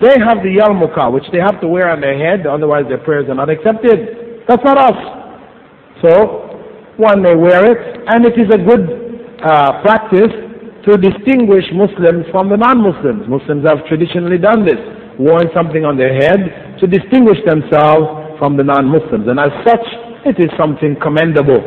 They have the yarmulke, which they have to wear on their head, otherwise their prayers are not accepted. That's not us. So, one may wear it, and it is a good practice to distinguish Muslims from the non-Muslims. Muslims have traditionally done this, worn something on their head to distinguish themselves from the non-Muslims. And as such, it is something commendable.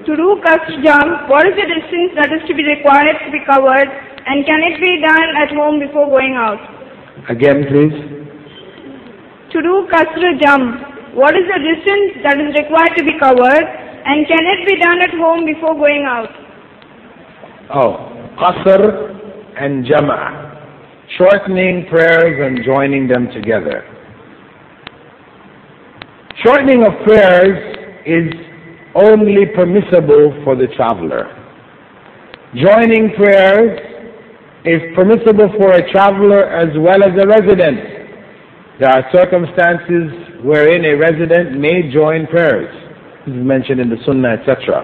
To do kasr jump, what is the distance that is to be required to be covered, and can it be done at home before going out? Again, please. To do kasr jump, what is the distance that is required to be covered, and can it be done at home before going out? Oh, qasr and jama', shortening prayers and joining them together. Shortening of prayers is only permissible for the traveler. Joining prayers is permissible for a traveler as well as a resident. There are circumstances wherein a resident may join prayers. This is mentioned in the Sunnah, etc.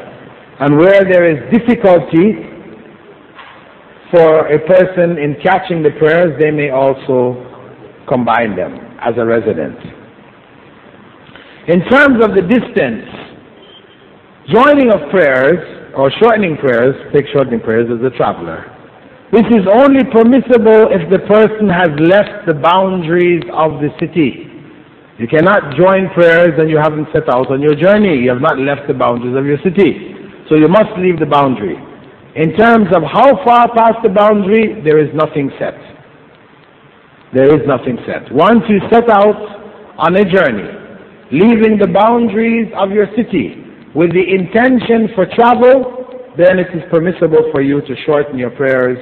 And where there is difficulty for a person in catching the prayers, they may also combine them as a resident. In terms of the distance, joining of prayers or shortening prayers, take shortening prayers as a traveler. This is only permissible if the person has left the boundaries of the city. You cannot join prayers and you haven't set out on your journey. You have not left the boundaries of your city. So you must leave the boundary. In terms of how far past the boundary, there is nothing set. There is nothing set. Once you set out on a journey, leaving the boundaries of your city with the intention for travel, then it is permissible for you to shorten your prayers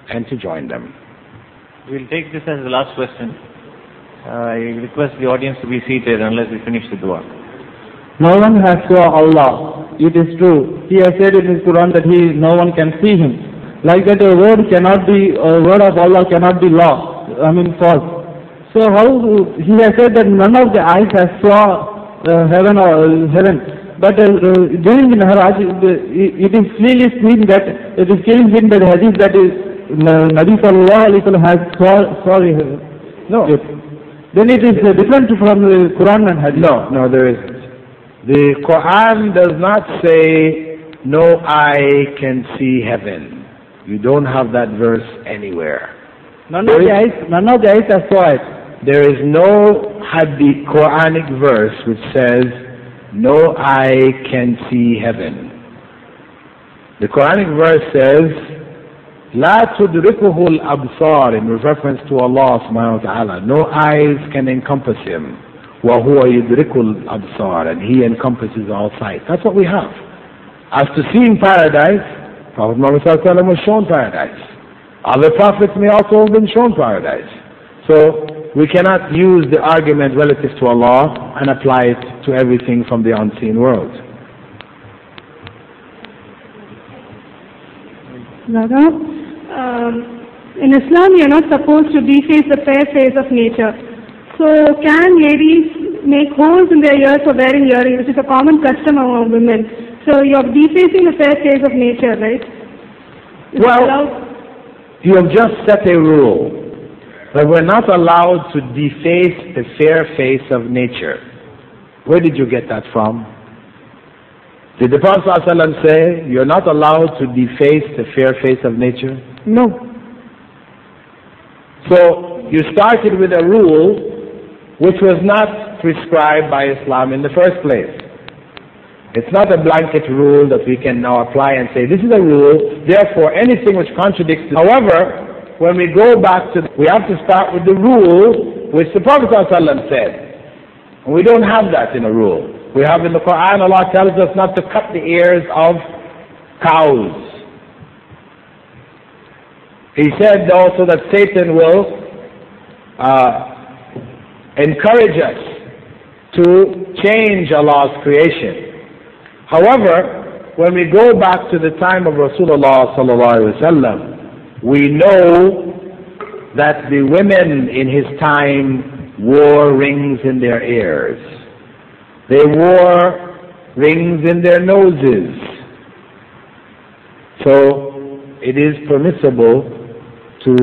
and to join them. We'll take this as the last question. I request the audience to be seated unless we finish the dua. No one has saw Allah. It is true. He has said in his Quran that no one can see him. Like that, a word of Allah cannot be false. So how he has said that none of the eyes has saw heaven. But during the Mi'raj, it is clearly seen that it is clearly seen by the hadith that Nabi sallallahu alaihi wasallam has saw heaven. No. Then it is different from the Quran and hadith. No, there isn't. The Quran does not say no eye can see heaven. You don't have that verse anywhere. None of the eyes have saw it. There is no hadith Quranic verse which says no eye can see heaven. The Quranic verse says لا تدركه الأبصار, in reference to Allah subhanahu wa ta'ala. No eyes can encompass him. وَهُوَ يُدْرِكُ الْأَبْصَارِ, and he encompasses all sight. That's what we have. As to seeing paradise, Prophet Muhammad was shown paradise. Other prophets may also have been shown paradise. So we cannot use the argument relative to Allah and apply it to everything from the unseen world. In Islam, you are not supposed to deface the fair face of nature. So can ladies make holes in their ears for wearing earrings, which is a common custom among women? So you are defacing the fair face of nature, right? You have just set a rule that we're not allowed to deface the fair face of nature. Where did you get that from? Did the Prophet ﷺ say you're not allowed to deface the fair face of nature? No. So you started with a rule which was not prescribed by Islam in the first place. It's not a blanket rule that we can now apply and say this is a rule, therefore anything which contradicts it. However, when we go back to, we have to start with the rule which the Prophet ﷺ said. And we don't have that in a rule. We have in the Quran, Allah tells us not to cut the ears of cows. He said also that Satan will encourage us to change Allah's creation. However, when we go back to the time of Rasulullah sallallahu alaihi wasallam, we know that the women in his time wore rings in their ears. They wore rings in their noses. So it is permissible to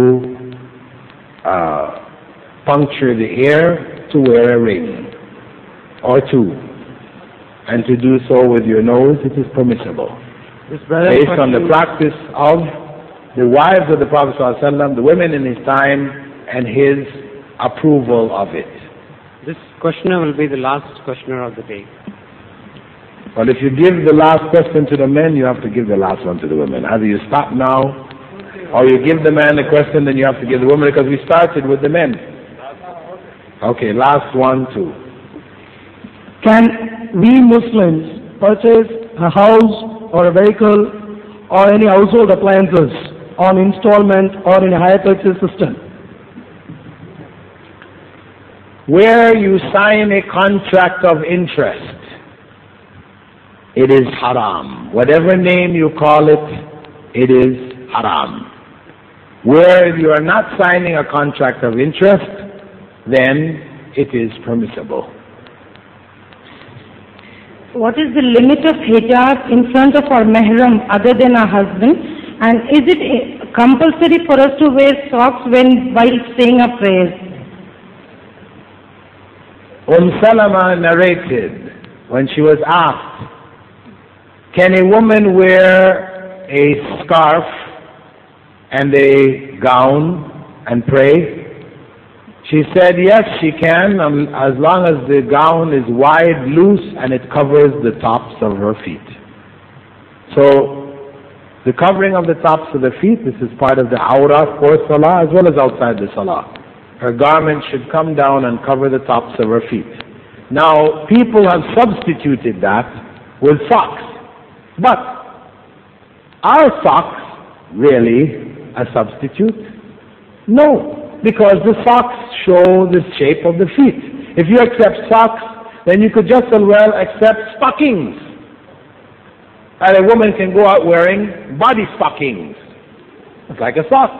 puncture the air to wear a ring or two. And to do so with your nose, it is permissible. Based on the practice of the wives of the Prophet ﷺ, the women in his time, and his approval of it. This questioner will be the last questioner of the day. Well, if you give the last question to the men, you have to give the last one to the women. Either you stop now, or you give the man the question, then you have to give the woman, because we started with the men. Okay, last one, too. Can we Muslims purchase a house or a vehicle or any household appliances on installment or in a hire purchase system? Where you sign a contract of interest, it is haram. Whatever name you call it, it is haram. Where you are not signing a contract of interest, then it is permissible. What is the limit of hijab in front of our mahram other than our husband? And is it compulsory for us to wear socks while saying a prayer? Salama narrated when she was asked, can a woman wear a scarf and a gown and pray? She said, yes, she can, as long as the gown is wide, loose, and it covers the tops of her feet. So, the covering of the tops of the feet, this is part of the awrah for salah as well as outside the salah. Her garment should come down and cover the tops of her feet. Now, people have substituted that with socks. But, are socks really a substitute? No. Because the socks show the shape of the feet. If you accept socks, then you could just as well accept stockings. And a woman can go out wearing body stockings. It's like a sock.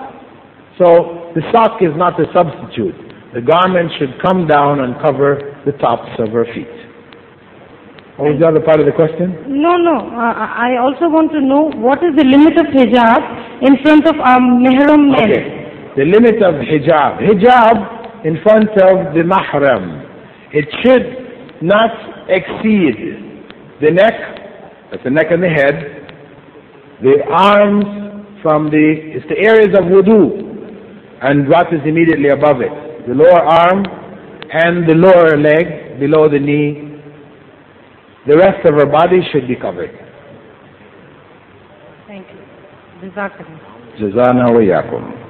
So the sock is not a substitute. The garment should come down and cover the tops of her feet. What was the other part of the question? No. I also want to know what is the limit of hijab in front of our mahram men. Okay. The limit of hijab. Hijab in front of the mahram. It should not exceed the neck, that's the neck and the head, the arms it's the areas of wudu, and what is immediately above it. The lower arm and the lower leg below the knee. The rest of her body should be covered. Thank you. Jazana wa yakum.